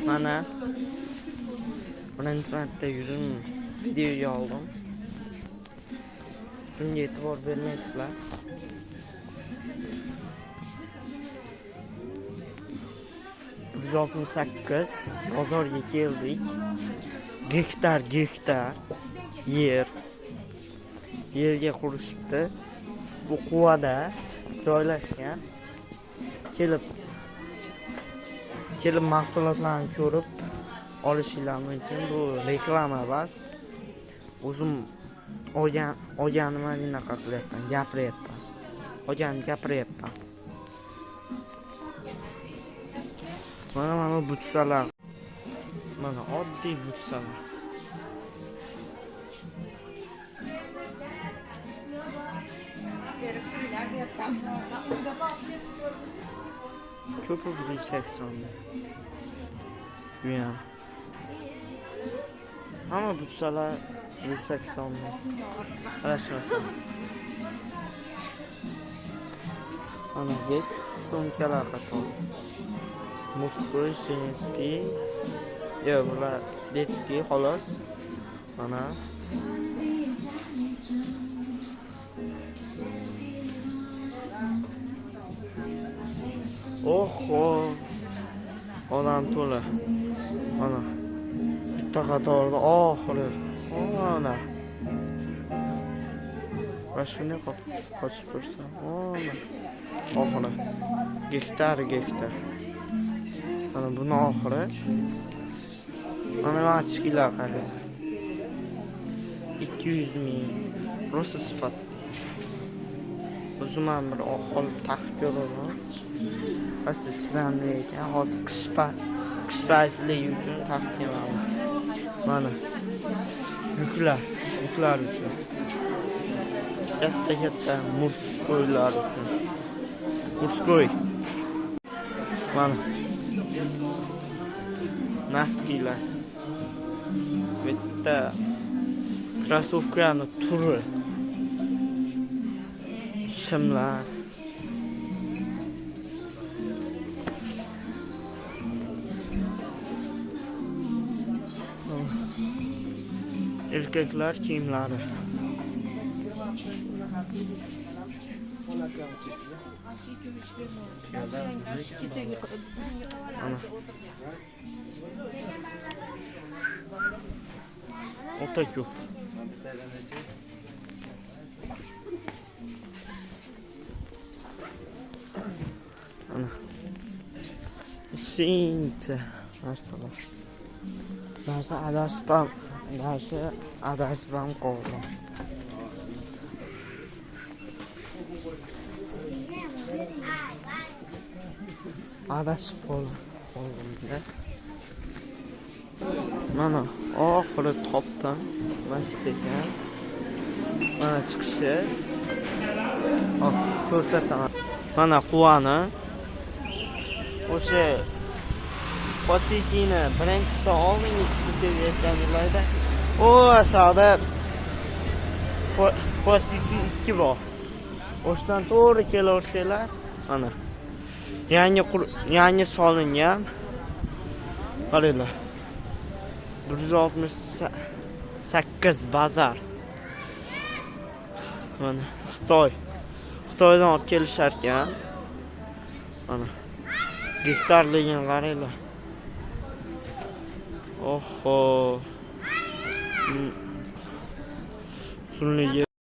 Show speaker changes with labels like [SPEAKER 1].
[SPEAKER 1] Mana birinchi marta yuzim videoga oldim. Bunga e'tibor bermaysizlar. Biz 68 bozorga keldik. Gektar yerga qurishibdi. Bu quvada joylashgan. Kelib mahsulotlarni ko'rib olishingiz mumkin. Bu reklama emas. O'zim olganimni anaqa qilyapman, gapiryapman. Olganimni gapiryapman. Mana butsalar. Mana oddiy butsalar. Ko'pi 180. Bu ham. Hamma butsalar 180. Qarashmasin. Ana get sumkalar qator. Muzkoy, Shenskiy. Yo'q, bular detskiy xolos. Mana oho, odam to'la. Mana bitta qatorda oxiri. Mana va shuni qochib tursa. Mana oxiri. Gektar. Mana buni oxiri. Mana machkilar qarang. 200 ming. Rosa sifat. O'zim ham bir olib taqib ko'raman. Asli chiramli ekan. Hozir qish paytligi uchun taqib kelaman. Mana yuklar uchun. Katta muzkoylar uchun. Muzkoy. Mana naskilar. Bitta krossovkani turi. Shimlar. Erkaklar kiyimlari. Ota ko'p. Ana. Shuncha narsalar. Narsa adashib ham qoldim. Adashib qoldim-da. Mana oxiri topdim. Mana shu ekan. Mana chiqishi. Hop, ko'rsataman. Mana quvani. O'sha Positini birinchisidan oldingi chiqib ketganlarida aşağıda Positin 2 bor. O'shdan to'g'ri kelaversanglar, mana yangi solingan. Qaranglar. 168 bazar. Mana Xitoydan olib kelishar ekan. Mana gektarligini qaranglar. Oho. Sunliga